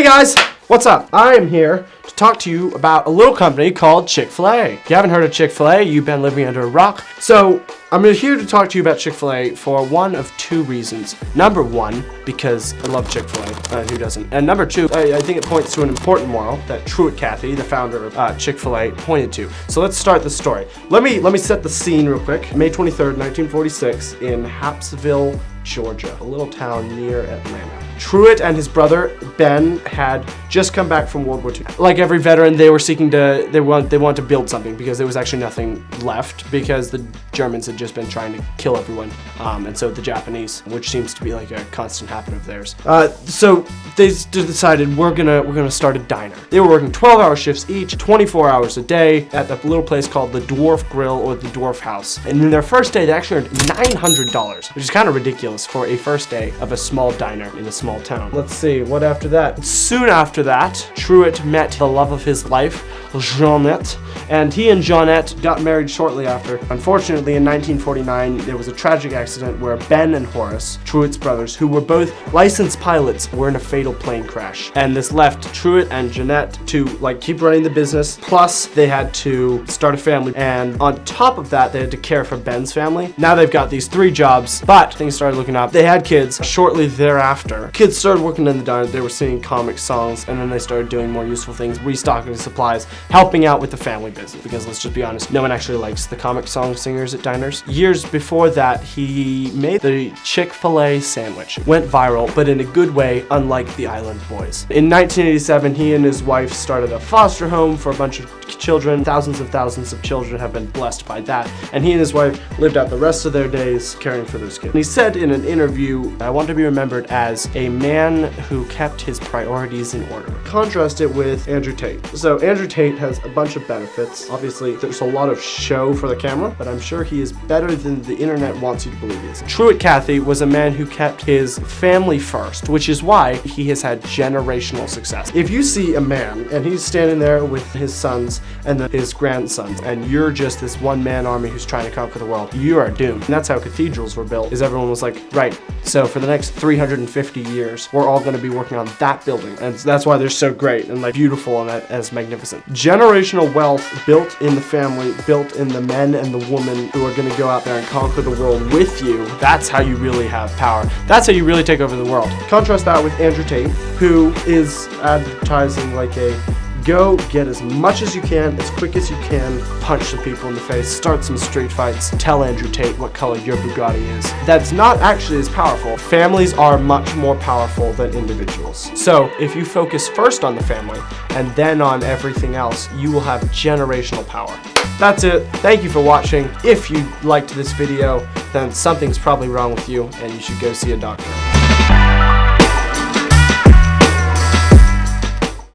guys, what's up? I am here to talk to you about a little company called Chick-fil-A. If you haven't heard of Chick-fil-A, you've been living under a rock. So I'm here to talk to you about Chick-fil-A for one of two reasons. Number one, because I love Chick-fil-A. Who doesn't? And number two, I think it points to an important moral that Truett Cathy, the founder of Chick-fil-A, pointed to. So let's start the story. Let me set the scene real quick. May 23rd, 1946, in Hapsville, Georgia, a little town near Atlanta. Truett and his brother Ben had just come back from World War II. Like every veteran, they were seeking to they want to build something because there was actually nothing left because the Germans had just been trying to kill everyone, and so the Japanese, which seems to be like a constant habit of theirs. So they decided we're gonna start a diner. They were working 12-hour shifts each, 24 hours a day at a little place called the Dwarf Grill or the Dwarf House. And in their first day, they actually earned $900, which is kind of ridiculous for a first day of a small diner in a small town. Let's see, what after that? Soon after that, Truett met the love of his life, Jeanette, and he and Jeanette got married shortly after. Unfortunately, in 1949, there was a tragic accident where Ben and Horace, Truett's brothers, who were both licensed pilots, were in a fatal plane crash. And this left Truett and Jeanette to keep running the business, plus they had to start a family, and on top of that, they had to care for Ben's family. Now they've got these 3 jobs, but things started looking up. They had kids shortly thereafter. Kids started working in the diner, they were singing comic songs, and then they started doing more useful things, restocking supplies, helping out with the family business, because let's just be honest, no one actually likes the comic song singers at diners. Years before that, he made the Chick-fil-A sandwich. Went viral, but in a good way, unlike the Island Boys. In 1987, he and his wife started a foster home for a bunch of children. Thousands of children have been blessed by that, and he and his wife lived out the rest of their days caring for those kids. And he said in an interview, "I want to be remembered as a man who kept his priorities in order." Contrast it with Andrew Tate. So Andrew Tate has a bunch of benefits. Obviously, there's a lot of show for the camera, but I'm sure he is better than the internet wants you to believe he is. Truett Cathy was a man who kept his family first, which is why he has had generational success. If you see a man and he's standing there with his sons and his grandsons, and you're just this one-man army who's trying to conquer the world, you are doomed. And that's how cathedrals were built, is everyone was like, right, so for the next 350 years, we're all gonna be working on that building. And that's why they're so great and beautiful and as magnificent. Generational wealth built in the family, built in the men and the women who are gonna go out there and conquer the world with you. That's how you really have power. That's how you really take over the world. Contrast that with Andrew Tate, who is advertising like a go get as much as you can, as quick as you can, punch some people in the face, start some street fights, tell Andrew Tate what color your Bugatti is. That's not actually as powerful. Families are much more powerful than individuals. So if you focus first on the family and then on everything else, you will have generational power. That's it. Thank you for watching. If you liked this video, then something's probably wrong with you and you should go see a doctor.